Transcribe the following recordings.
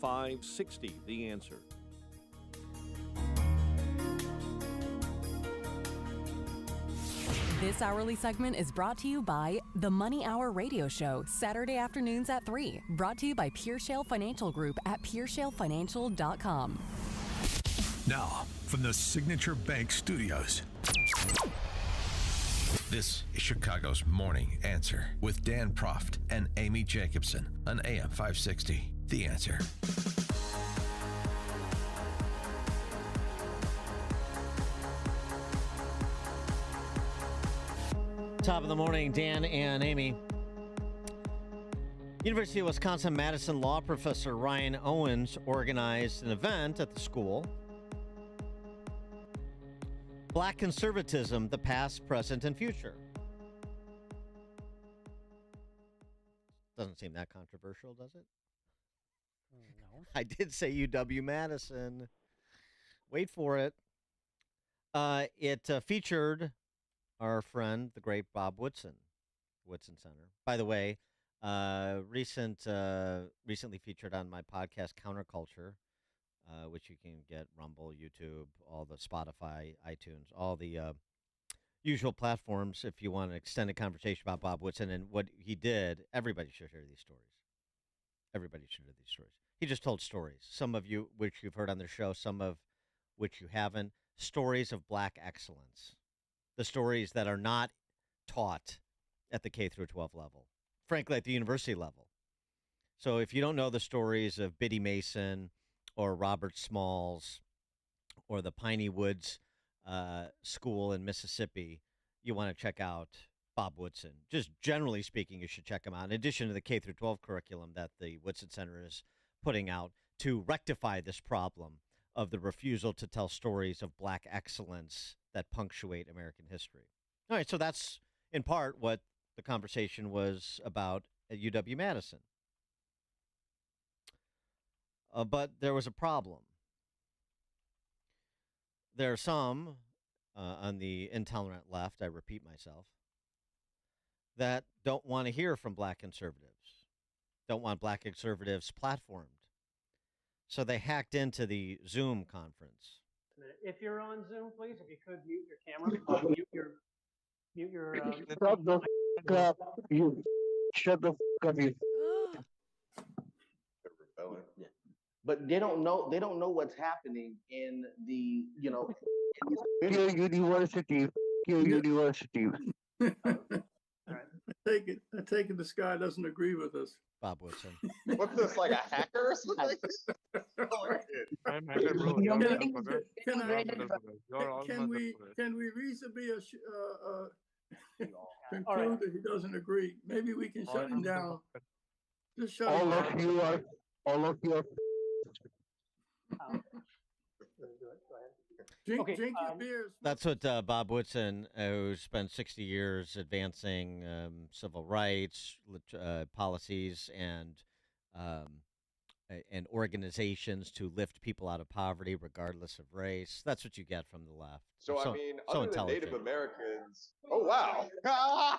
560, The Answer. This hourly segment is brought to you by the Money Hour Radio Show, Saturday afternoons at 3. Brought to you by Pure Shale Financial Group at PureShaleFinancial.com. Now, from the Signature Bank Studios, this is Chicago's Morning Answer with Dan Proft and Amy Jacobin on AM 560. The Answer. Top of the morning, Dan and Amy. University of Wisconsin-Madison law professor Ryan Owens organized an event at the school. Black conservatism, the past, present, and future. Doesn't seem that controversial, does it? No. I did say UW-Madison. Wait for it. It featured our friend, the great Bob Woodson, Woodson Center. By the way, recently featured on my podcast, Counterculture, which you can get Rumble, YouTube, all the Spotify, iTunes, all the usual platforms if you want an extended conversation about Bob Woodson and what he did. Everybody should hear these stories. Everybody should hear these stories. He just told stories, some of you which you've heard on the show, some of which you haven't, stories of black excellence. The stories that are not taught at the K through 12 level, frankly, at the university level. So if you don't know the stories of Biddy Mason or Robert Smalls or the Piney Woods School in Mississippi, you want to check out Bob Woodson. Just generally speaking, you should check him out. In addition to the K through 12 curriculum that the Woodson Center is putting out to rectify this problem of the refusal to tell stories of black excellence that punctuate American history. All right, so that's in part what the conversation was about at UW-Madison. But there was a problem. There are some on the intolerant left, I repeat myself, that don't want to hear from black conservatives, don't want black conservatives platformed. So they hacked into the Zoom conference. If you're on Zoom, please, if you could mute your camera, mute your. Shut the f*** up, you. Shut the f*** up, you. Yeah. But they don't know. They don't know what's happening in the. Your university. Your university. All right. I take it this guy doesn't agree with us. Bob Woodson. What's this, like a hacker or something? Can we reasonably conclude that he doesn't agree? Maybe we can shut him down. Just shut him down. All of you are. Drink Okay, your beers. That's what Bob Woodson, who spent 60 years advancing civil rights policies and organizations to lift people out of poverty regardless of race. That's what you get from the left. So I mean, other than Native Americans. Oh wow! I'm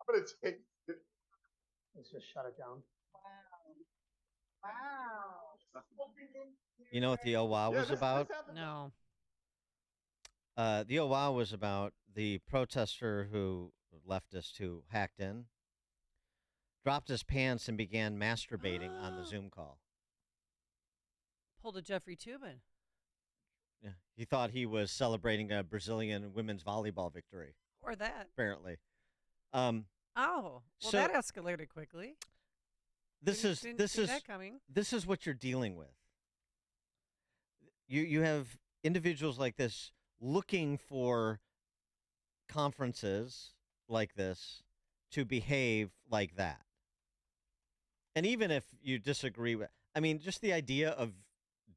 gonna take. Let's just shut it down. Wow. You know what the oh wow was about? No. The oh wow was about the protester leftist who hacked in, dropped his pants and began masturbating on the Zoom call. Pulled a Jeffrey Tubin. Yeah, he thought he was celebrating a Brazilian women's volleyball victory. Or that. Apparently. Oh, well, so that escalated quickly. Didn't see that coming. This is what you're dealing with. You have individuals like this looking for conferences like this to behave like that. And even if you disagree with, I mean, just the idea of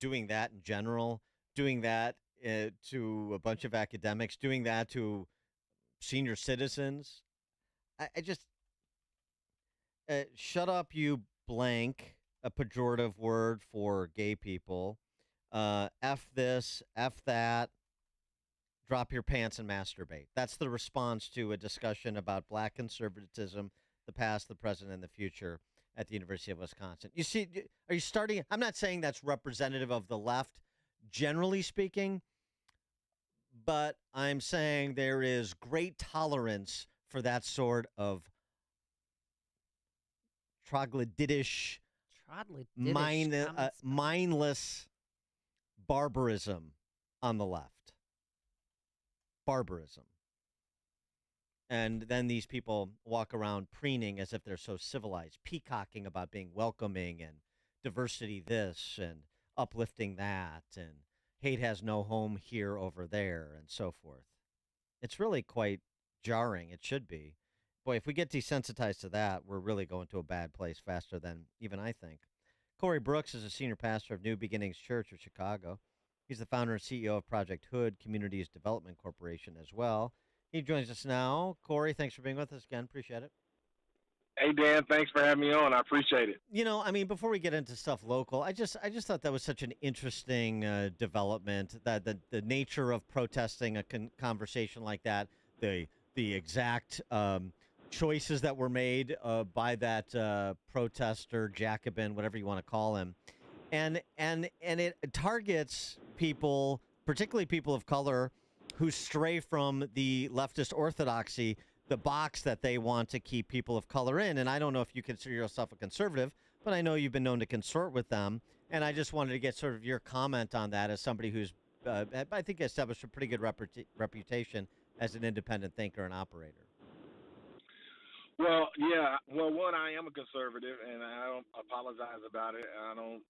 doing that in general, doing that to a bunch of academics, doing that to senior citizens, I just, shut up, you blank, a pejorative word for gay people. F this, F that, drop your pants and masturbate. That's the response to a discussion about black conservatism, the past, the present, and the future. at the University of Wisconsin. You see, are you starting? I'm not saying that's representative of the left, generally speaking, but I'm saying there is great tolerance for that sort of troglodytish, mindless barbarism on the left. Barbarism. And then these people walk around preening as if they're so civilized, peacocking about being welcoming and diversity this and uplifting that and hate has no home here, over there, and so forth. It's really quite jarring. It should be. Boy, if we get desensitized to that, we're really going to a bad place faster than even I think. Corey Brooks is a senior pastor of New Beginnings Church of Chicago. He's the founder and CEO of Project Hood Communities Development Corporation as well. He joins us now. Corey, thanks for being with us again. Appreciate it. Hey, Dan, thanks for having me on. I appreciate it. You know, I mean, before we get into stuff local, I just thought that was such an interesting development, that the nature of protesting a conversation like that, the exact choices that were made by that protester, Jacobin, whatever you want to call him, and it targets people, particularly people of color, who stray from the leftist orthodoxy, the box that they want to keep people of color in. And I don't know if you consider yourself a conservative, but I know you've been known to consort with them. And I just wanted to get sort of your comment on that as somebody who's, I think, established a pretty good reputation as an independent thinker and operator. Well, yeah. Well, one, I am a conservative, and I don't apologize about it. I don't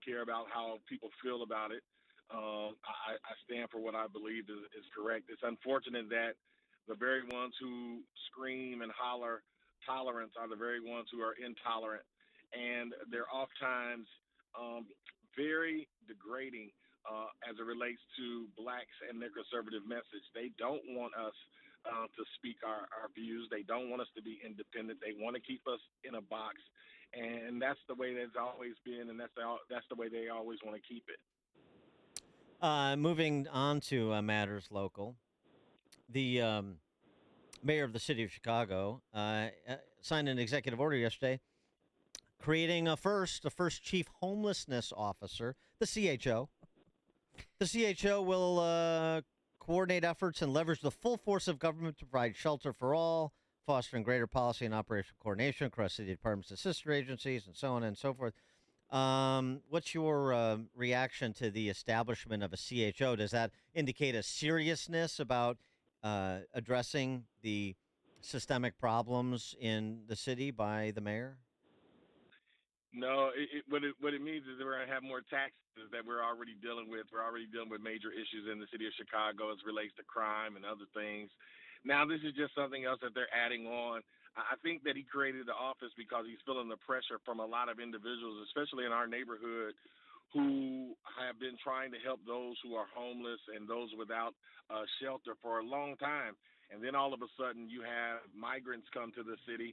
care about how people feel about it. I stand for what I believe is correct. It's unfortunate that the very ones who scream and holler tolerance are the very ones who are intolerant, and they're oftentimes very degrading as it relates to blacks and their conservative message. They don't want us to speak our views. They don't want us to be independent. They want to keep us in a box, and that's the way that's always been, and that's the way they always want to keep it. Moving on to matters local, the mayor of the city of Chicago signed an executive order yesterday creating the first chief homelessness officer, the CHO. The CHO will coordinate efforts and leverage the full force of government to provide shelter for all, fostering greater policy and operational coordination across city departments and sister agencies, and so on and so forth. What's your reaction to the establishment of a CHO? Does that indicate a seriousness about addressing the systemic problems in the city by the mayor? No, what it means is that we're going to have more taxes that we're already dealing with. We're already dealing with major issues in the city of Chicago as it relates to crime and other things. Now, this is just something else that they're adding on. I think that he created the office because he's feeling the pressure from a lot of individuals, especially in our neighborhood, who have been trying to help those who are homeless and those without shelter for a long time. And then all of a sudden you have migrants come to the city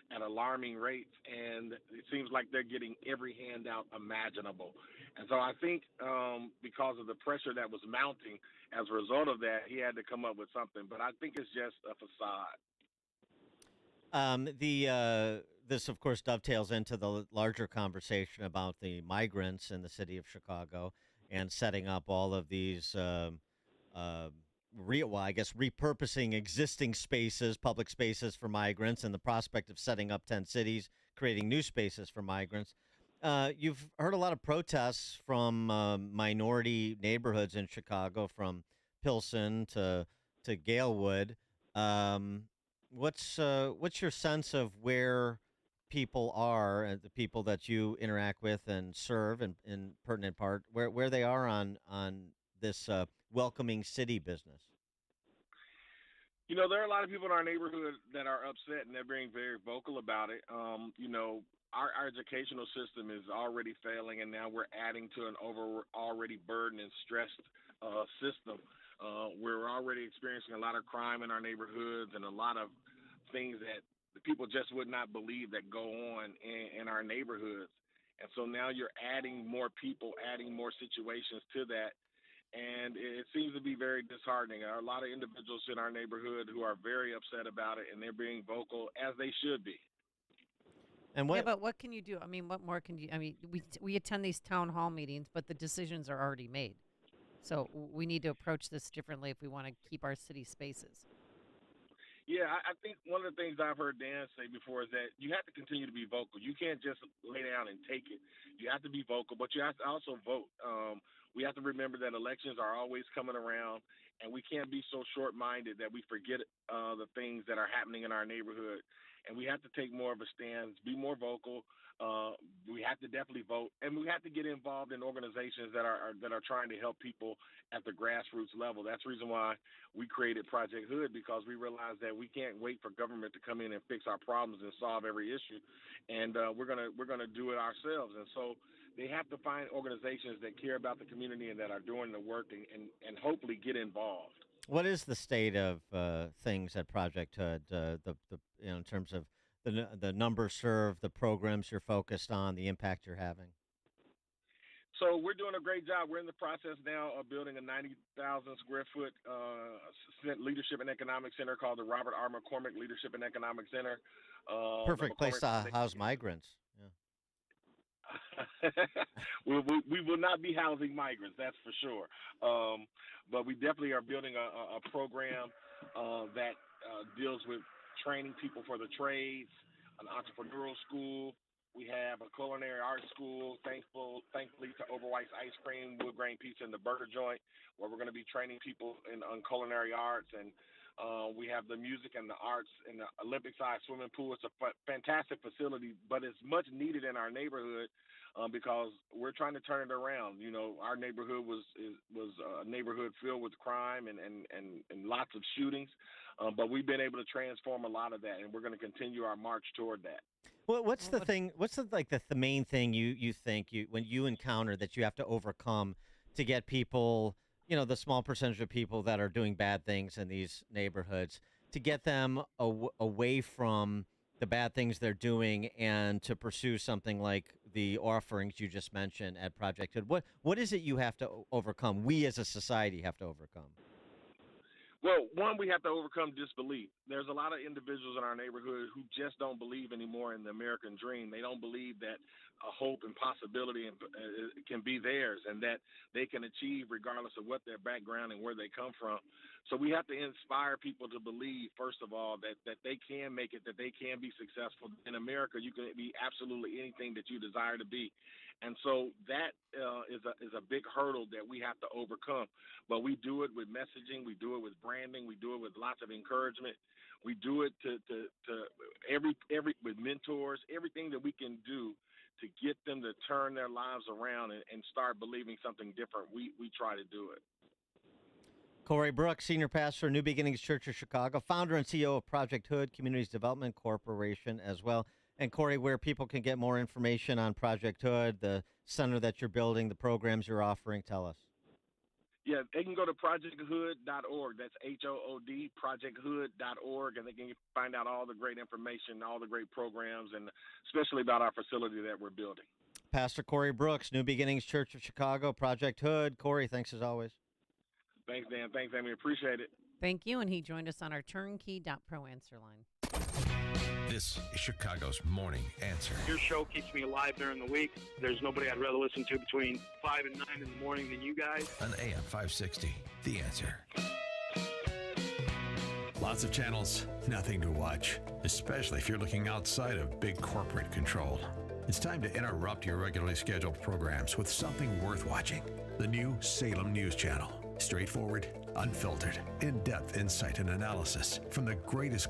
at alarming rates, and it seems like they're getting every handout imaginable. And so I think because of the pressure that was mounting as a result of that, he had to come up with something. But I think it's just a facade. This, of course, dovetails into the larger conversation about the migrants in the city of Chicago and setting up all of these, repurposing existing spaces, public spaces for migrants, and the prospect of setting up 10 cities, creating new spaces for migrants. You've heard a lot of protests from minority neighborhoods in Chicago, from Pilsen to Galewood. What's your sense of where people are, and the people that you interact with and serve in pertinent part, where they are on this welcoming city business? You know, there are a lot of people in our neighborhood that are upset, and they're being very vocal about it. Our educational system is already failing, and now we're adding to an already burdened and stressed system. We're already experiencing a lot of crime in our neighborhoods and a lot of things that the people just would not believe that go on in our neighborhoods. And so now you're adding more people, adding more situations to that. And it seems to be very disheartening. There are a lot of individuals in our neighborhood who are very upset about it, and they're being vocal, as they should be. And what? Yeah, but what can you do? I mean, what more can you? I mean, we attend these town hall meetings, but the decisions are already made. So we need to approach this differently if we want to keep our city spaces. Yeah, I think one of the things I've heard Dan say before is that you have to continue to be vocal. You can't just lay down and take it. You have to be vocal, but you have to also vote. We have to remember that elections are always coming around, and we can't be so short-minded that we forget the things that are happening in our neighborhood. And we have to take more of a stand, be more vocal. We have to definitely vote, and we have to get involved in organizations that are trying to help people at the grassroots level. That's the reason why we created Project Hood, because we realized that we can't wait for government to come in and fix our problems and solve every issue, and we're gonna do it ourselves. And so they have to find organizations that care about the community and that are doing the work and hopefully get involved. What is the state of things at Project Hood? In terms of the numbers served, the programs you're focused on, the impact you're having. So we're doing a great job. We're in the process now of building a 90,000 square foot leadership and economic center called the Robert R. McCormick Leadership and Economic Center. Perfect place to house migrants. Yeah. we will not be housing migrants, that's for sure. But we definitely are building a program that deals with training people for the trades, an entrepreneurial school. We have a culinary arts school, thankfully to Overwhite's Ice Cream, Wood Grain Pizza, and the Burger Joint, where we're going to be training people on culinary arts. And we have the music and the arts and the Olympic-sized swimming pool. It's a fantastic facility, but it's much needed in our neighborhood because we're trying to turn it around. You know, our neighborhood was a neighborhood filled with crime and lots of shootings, but we've been able to transform a lot of that, and we're going to continue our march toward that. Well, what's the thing? What's the main thing you think when you encounter that you have to overcome to get people, the small percentage of people that are doing bad things in these neighborhoods, to get them away from the bad things they're doing and to pursue something like the offerings you just mentioned at Project Hood? What is it you have to overcome? We as a society have to overcome. Well, one, we have to overcome disbelief. There's a lot of individuals in our neighborhood who just don't believe anymore in the American dream. They don't believe that a hope and possibility can be theirs and that they can achieve regardless of what their background and where they come from. So we have to inspire people to believe, first of all, that they can make it, that they can be successful. In America, you can be absolutely anything that you desire to be. And so that is a big hurdle that we have to overcome. But we do it with messaging, we do it with branding, we do it with lots of encouragement, we do it to every with mentors, everything that we can do to get them to turn their lives around and start believing something different. We try to do it. Corey Brooks, Senior Pastor, New Beginnings Church of Chicago, founder and CEO of Project Hood Communities Development Corporation as well. And Corey, where people can get more information on Project Hood, the center that you're building, the programs you're offering, tell us. Yeah, they can go to projecthood.org. That's HOOD, projecthood.org, and they can find out all the great information, all the great programs, and especially about our facility that we're building. Pastor Corey Brooks, New Beginnings Church of Chicago, Project Hood. Corey, thanks as always. Thanks, Dan. Thanks, Amy. Appreciate it. Thank you, and he joined us on our turnkey.pro answer line. This is Chicago's Morning Answer. Your show keeps me alive during the week. There's nobody I'd rather listen to between 5 and 9 in the morning than you guys. On AM 560, The Answer. Lots of channels, nothing to watch, especially if you're looking outside of big corporate control. It's time to interrupt your regularly scheduled programs with something worth watching. The new Salem News Channel. Straightforward, unfiltered, in-depth insight and analysis from the greatest